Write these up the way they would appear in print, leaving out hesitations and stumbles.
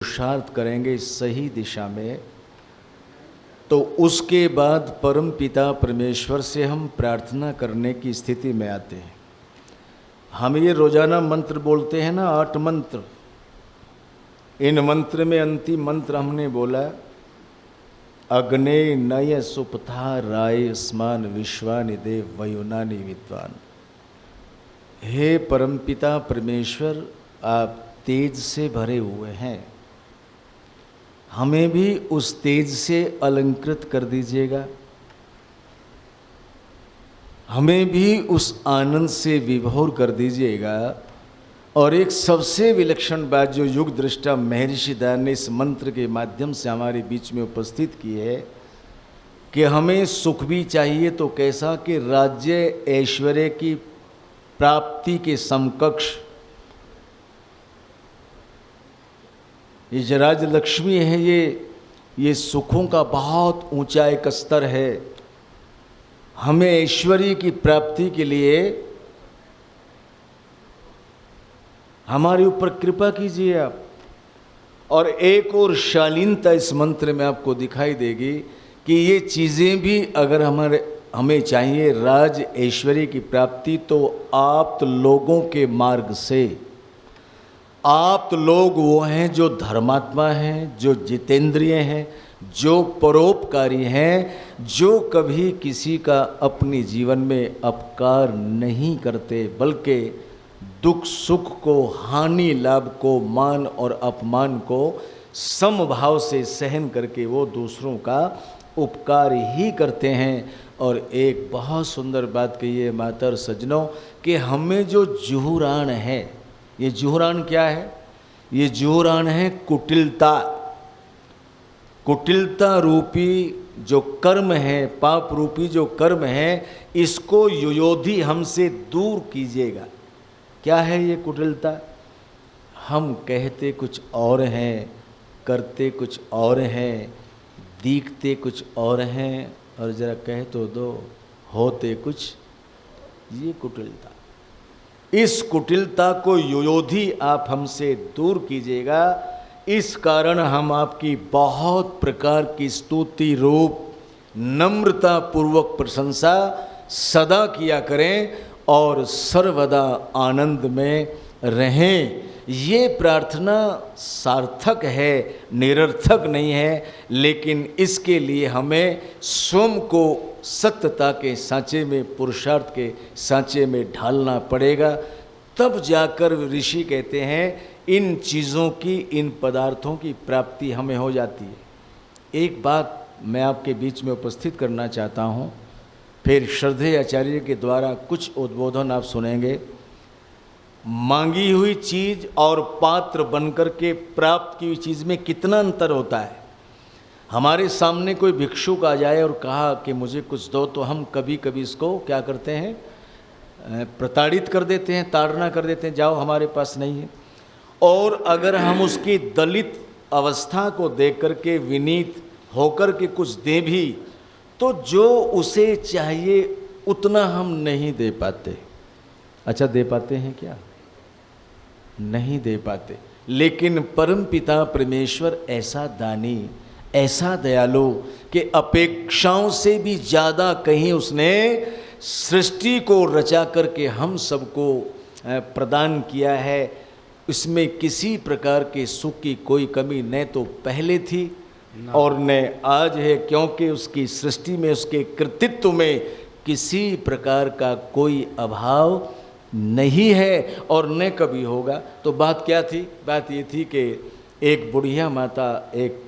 पुरुषार्थ करेंगे सही दिशा में, तो उसके बाद परम पिता परमेश्वर से हम प्रार्थना करने की स्थिति में आते हैं। हम ये रोजाना मंत्र बोलते हैं ना, 8 मंत्र। इन मंत्र में अंतिम मंत्र हमने बोला, अग्ने नय सुपथा राय स्मान विश्वानि देव वयुनानि विद्वान। हे परमपिता परमेश्वर, आप तेज से भरे हुए हैं, हमें भी उस तेज से अलंकृत कर दीजिएगा, हमें भी उस आनंद से विभोर कर दीजिएगा। और एक सबसे विलक्षण बात जो युग दृष्टा महर्षि दयानंद ने इस मंत्र के माध्यम से हमारे बीच में उपस्थित की है कि हमें सुख भी चाहिए तो कैसा कि राज्य ऐश्वर्य की प्राप्ति के समकक्ष ये जो राजलक्ष्मी है, ये सुखों का बहुत ऊंचा एक स्तर है। हमें ऐश्वर्य की प्राप्ति के लिए हमारे ऊपर कृपा कीजिए आप। और एक और शालीनता इस मंत्र में आपको दिखाई देगी कि ये चीज़ें भी अगर हमें चाहिए राज ऐश्वर्य की प्राप्ति, तो आप लोगों के मार्ग से, आप लोग वो हैं जो धर्मात्मा हैं, जो जितेंद्रिय हैं, जो परोपकारी हैं, जो कभी किसी का अपने जीवन में अपकार नहीं करते, बल्कि दुख सुख को, हानि लाभ को, मान और अपमान को समभाव से सहन करके वो दूसरों का उपकार ही करते हैं। और एक बहुत सुंदर बात कही है माता और सज्जनों कि हमें जो जुहुरान है, ये जुहुरान क्या है? ये जुहुरान है कुटिलता। कुटिलता रूपी जो कर्म है, पाप रूपी जो कर्म है, इसको युयोधि हमसे दूर कीजिएगा। क्या है ये कुटिलता? हम कहते कुछ और हैं, करते कुछ और हैं, दिखते कुछ और हैं, और जरा कह तो दो होते कुछ, ये कुटिलता। इस कुटिलता को युयोधि आप हमसे दूर कीजिएगा। इस कारण हम आपकी बहुत प्रकार की स्तुति रूप नम्रता पूर्वक प्रशंसा सदा किया करें और सर्वदा आनंद में रहें। ये प्रार्थना सार्थक है, निरर्थक नहीं है, लेकिन इसके लिए हमें स्वयं को सत्यता के सांचे में, पुरुषार्थ के सांचे में ढालना पड़ेगा। तब जाकर ऋषि कहते हैं इन चीज़ों की, इन पदार्थों की प्राप्ति हमें हो जाती है। एक बात मैं आपके बीच में उपस्थित करना चाहता हूँ, फिर श्रद्धेय आचार्य के द्वारा कुछ उद्बोधन आप सुनेंगे। मांगी हुई चीज़ और पात्र बनकर के प्राप्त की हुई चीज़ में कितना अंतर होता है। हमारे सामने कोई भिक्षुक आ जाए और कहा कि मुझे कुछ दो, तो हम कभी कभी इसको क्या करते हैं, प्रताड़ित कर देते हैं, ताड़ना कर देते हैं, जाओ हमारे पास नहीं है। और अगर हम उसकी दलित अवस्था को देख करके विनीत होकर के कुछ दें भी, तो जो उसे चाहिए उतना हम नहीं दे पाते। अच्छा, दे पाते हैं क्या? नहीं दे पाते। लेकिन परम पिता परमेश्वर ऐसा दानी, ऐसा दयालु कि अपेक्षाओं से भी ज़्यादा कहीं उसने सृष्टि को रचा करके हम सबको प्रदान किया है। इसमें किसी प्रकार के सुख की कोई कमी न तो पहले थी और न आज है, क्योंकि उसकी सृष्टि में, उसके कृतित्व में किसी प्रकार का कोई अभाव नहीं है और न कभी होगा। तो बात क्या थी? बात ये थी कि एक बुढ़िया माता एक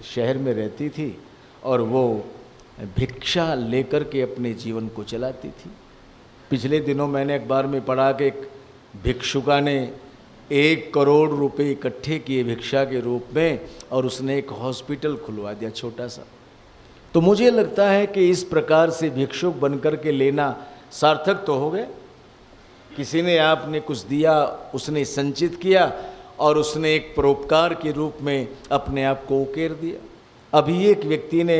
शहर में रहती थी और वो भिक्षा लेकर के अपने जीवन को चलाती थी। पिछले दिनों मैंने अखबार में पढ़ा कि एक भिक्षुका ने 1 करोड़ रुपए इकट्ठे किए भिक्षा के रूप में और उसने एक हॉस्पिटल खुलवा दिया छोटा सा। तो मुझे लगता है कि इस प्रकार से भिक्षुक बनकर के लेना सार्थक तो हो गए। किसी ने आपने कुछ दिया, उसने संचित किया और उसने एक परोपकार के रूप में अपने आप को उकेर दिया। अभी एक व्यक्ति ने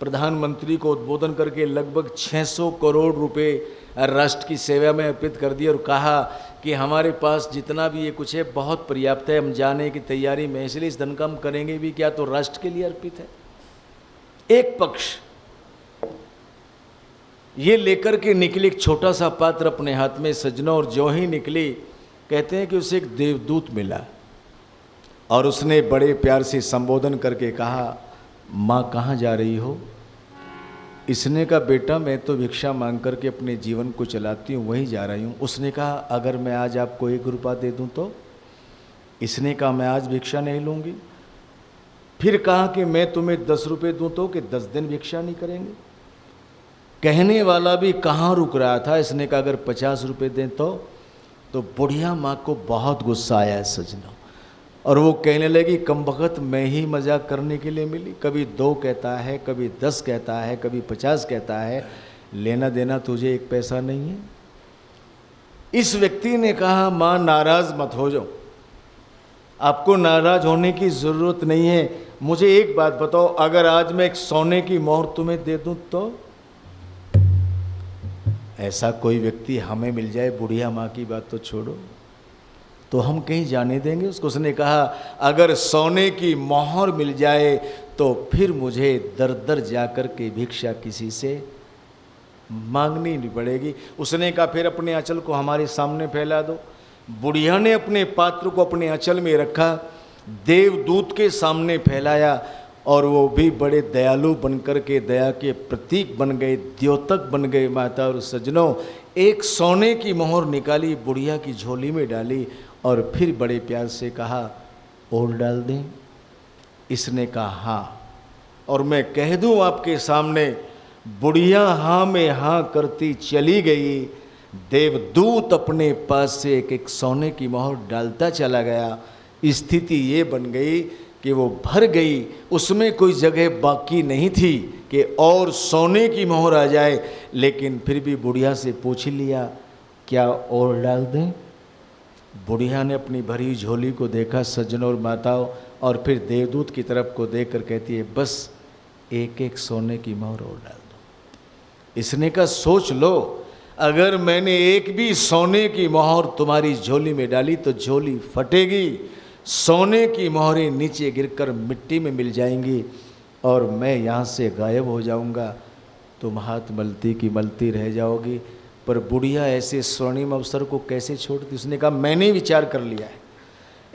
प्रधानमंत्री को उद्बोधन करके लगभग 600 करोड़ रुपए राष्ट्र की सेवा में अर्पित कर दिया और कहा कि हमारे पास जितना भी ये कुछ है बहुत पर्याप्त है, हम जाने की तैयारी में, इसलिए इस धन का हम करेंगे भी क्या, तो राष्ट्र के लिए अर्पित है। एक पक्ष ये लेकर के निकली एक छोटा सा पात्र अपने हाथ में सज्जनों, और जो ही निकली कहते हैं कि उसे एक देवदूत मिला और उसने बड़े प्यार से संबोधन करके कहा, माँ कहाँ जा रही हो? इसने कहा, बेटा मैं तो भिक्षा मांग करके अपने जीवन को चलाती हूँ, वहीं जा रही हूँ। उसने कहा, अगर मैं आज आपको 1 रुपया दे दूँ तो? इसने कहा, मैं आज भिक्षा नहीं लूँगी। फिर कहा कि मैं तुम्हें 10 रुपये दूँ तो? कि 10 दिन भिक्षा नहीं करेंगे। कहने वाला भी कहाँ रुक रहा था। इसने कहा, अगर 50 रुपये दें तो बुढ़िया माँ को बहुत गुस्सा आया है सज्जनों, और वो कहने लगी, कमबख्त मैं ही मजाक करने के लिए मिली, कभी 2 कहता है, कभी 10 कहता है, कभी 50 कहता है, लेना देना तुझे 1 पैसा नहीं है। इस व्यक्ति ने कहा, माँ नाराज मत हो जाओ, आपको नाराज होने की ज़रूरत नहीं है। मुझे एक बात बताओ, अगर आज मैं एक सोने की मोहर तुम्हें दे दूं तो? ऐसा कोई व्यक्ति हमें मिल जाए, बुढ़िया माँ की बात तो छोड़ो, तो हम कहीं जाने देंगे उसको? उसने कहा, अगर सोने की मोहर मिल जाए तो फिर मुझे दर दर जाकर के भिक्षा किसी से मांगनी नहीं पड़ेगी। उसने कहा, फिर अपने आंचल को हमारे सामने फैला दो। बुढ़िया ने अपने पात्र को अपने आंचल में रखा, देवदूत के सामने फैलाया, और वो भी बड़े दयालु बनकर के दया के प्रतीक बन गए, द्योतक बन गए। माता और सज्जनों, एक सोने की मोहर निकाली, बुढ़िया की झोली में डाली, और फिर बड़े प्यार से कहा, और डाल दें? इसने कहा, हाँ। और मैं कह दूं आपके सामने, बुढ़िया हाँ में हाँ करती चली गई। देवदूत अपने पास से एक एक सोने की मोहर डालता चला गया। स्थिति ये बन गई कि वो भर गई, उसमें कोई जगह बाकी नहीं थी कि और सोने की मोहर आ जाए। लेकिन फिर भी बुढ़िया से पूछ लिया, क्या और डाल दें? बुढ़िया ने अपनी भरी झोली को देखा सज्जनों और माताओं, और फिर देवदूत की तरफ को देखकर कहती है, बस 1-1 सोने की मोहर और डाल दो। इसने कहा, सोच लो, अगर मैंने एक भी सोने की मोहर तुम्हारी झोली में डाली तो झोली फटेगी, सोने की मोहरें नीचे गिरकर मिट्टी में मिल जाएंगी, और मैं यहाँ से गायब हो जाऊँगा, तुम हाथ मलती की मलती रह जाओगी। पर बुढ़िया ऐसे स्वर्णिम अवसर को कैसे छोड़ती? उसने कहा, मैंने विचार कर लिया है,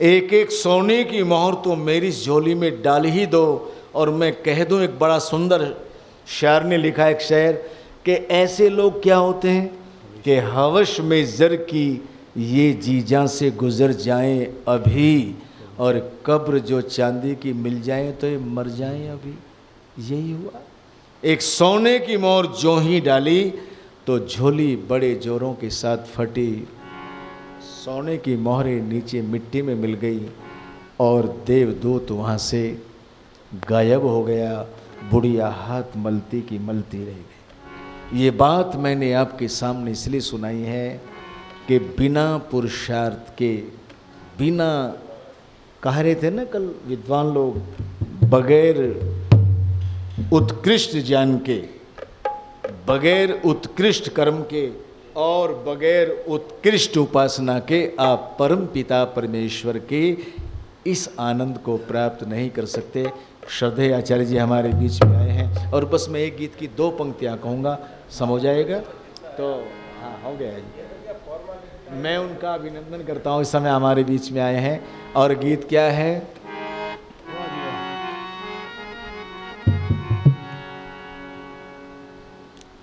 1-1 सोने की मोहर तो मेरी झोली में डाल ही दो। और मैं कह दूं, एक बड़ा सुंदर शायर ने लिखा एक शेर कि ऐसे लोग क्या होते हैं कि हवश में ज़र की ये जीजा से गुजर जाएं अभी, और कब्र जो चांदी की मिल जाए तो ये मर जाएं अभी। यही हुआ, एक सोने की मोहर जो ही डाली तो झोली बड़े जोरों के साथ फटी, सोने की मोहरें नीचे मिट्टी में मिल गई, और देवदूत वहाँ से गायब हो गया। बुढ़िया हाथ मलती की मलती रह गई। ये बात मैंने आपके सामने इसलिए सुनाई है कि बिना पुरुषार्थ के, बिना, कह रहे थे ना कल विद्वान लोग, बगैर उत्कृष्ट ज्ञान के, बगैर उत्कृष्ट कर्म के और बगैर उत्कृष्ट उपासना के आप परम पिता परमेश्वर के इस आनंद को प्राप्त नहीं कर सकते। श्रद्धेय आचार्य जी हमारे बीच में आए हैं, और बस मैं एक गीत की 2 पंक्तियाँ कहूँगा, सम हो जाएगा तो? हाँ, हो गया जी। मैं उनका अभिनंदन करता हूँ, इस समय हमारे बीच में आए हैं। और गीत क्या है?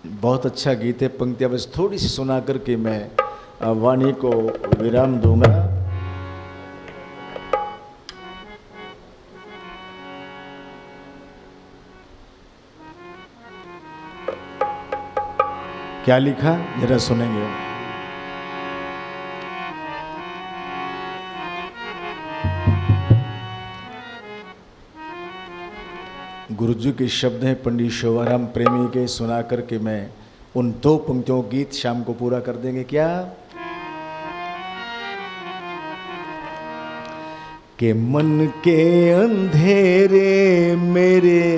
बहुत अच्छा गीत है, पंक्तियाँ बस थोड़ी सी सुना करके मैं वाणी को विराम दूंगा। क्या लिखा जरा सुनेंगे। गुरुजी के शब्द हैं पंडित शोभाराम प्रेमी के, सुना करके मैं उन 2 पंक्तियों गीत शाम को पूरा कर देंगे। क्या कि मन के अंधेरे मेरे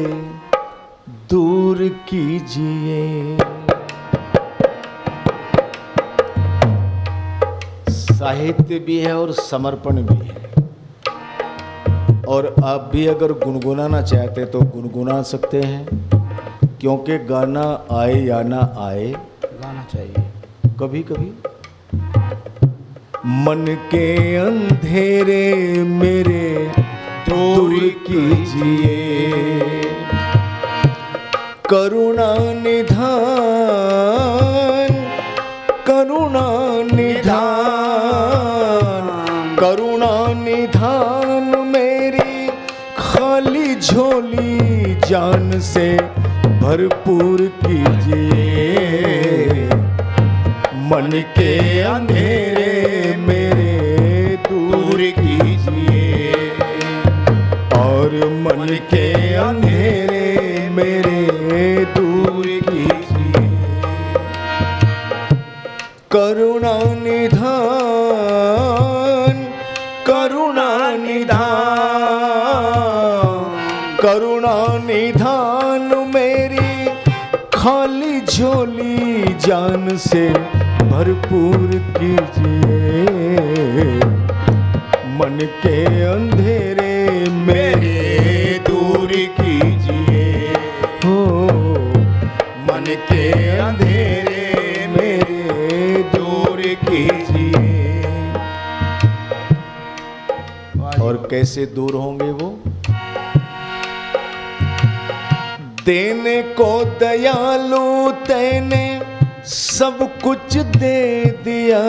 दूर कीजिए, साहित्य भी है और समर्पण भी है। और आप भी अगर गुनगुनाना चाहते तो गुनगुना सकते हैं, क्योंकि गाना आए या ना आए, गाना चाहिए कभी कभी। मन के अंधेरे मेरे दूर कीजिए, करुणा निधान, करुणा निधान, करुणा निधान मेरी खाली झोली जान से भरपूर कीजिए। मन के अंधेरे मेरे दूर कीजिए, और मन के अंधेरे मेरे दूर कीजिए। करुणा निधान, करुणा निधान, करुणा निधान मेरी खाली झोली जान से भरपूर कीजिए। मन के अंधेरे मेरे दूर कीजिए, हो मन के अंधेरे मेरे दूर कीजिए। और कैसे दूर होंगे वो? देने को दयालु तेने सब कुछ दे दिया,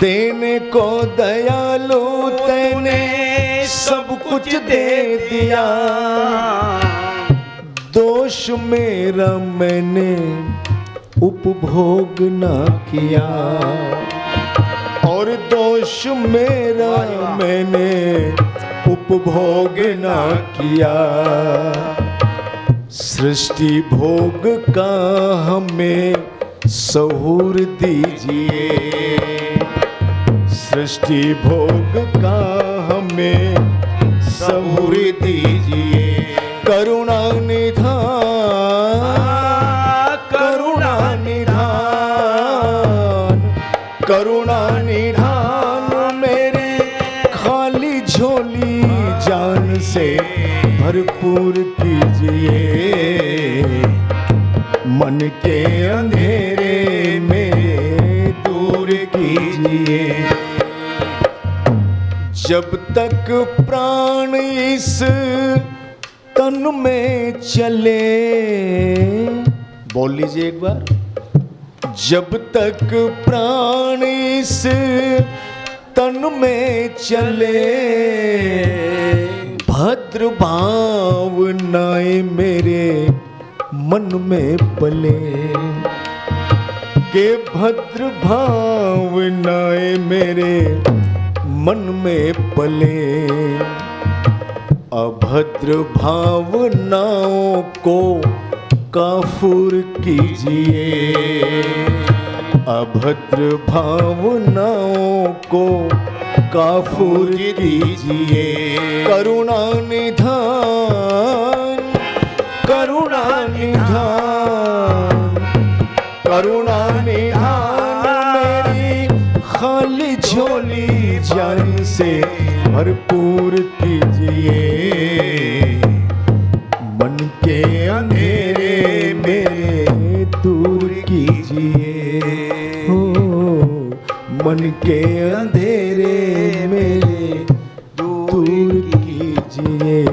देने को दयालु तेने सब कुछ दे दिया। दोष मेरा मैंने उपभोग ना किया, और दोष मेरा मैंने उपभोग ना किया। सृष्टि भोग का हमें सहूर दीजिए, सृष्टि भोग का हमें सहूर दीजिए। करुणा निधान, करुणा निधान, करुणा निधान मेरी खाली झोली जान से भरपूर कीजिए। मन के अंधेरे मेरे दूर कीजिए। जब तक प्राण इस तन में चले, बोल लीजिए एक बार। जब तक प्राण इस तन में चले, भद्र भावनाएं मेरे मन में पले, के भद्र भावनाएं मेरे मन में पले। अभद्र भावनाओं को काफूर कीजिए, अभद्र भावनाओं को काफूर कीजिए। करुणा निधान, करुणा निधान, करुणा निधान मेरी खाली झोली जान से भरपूर कीजिए। मन के अंधेरे मेरे दूर कीजिए, हो मन के अंधेरे मेरे दूर कीजिए।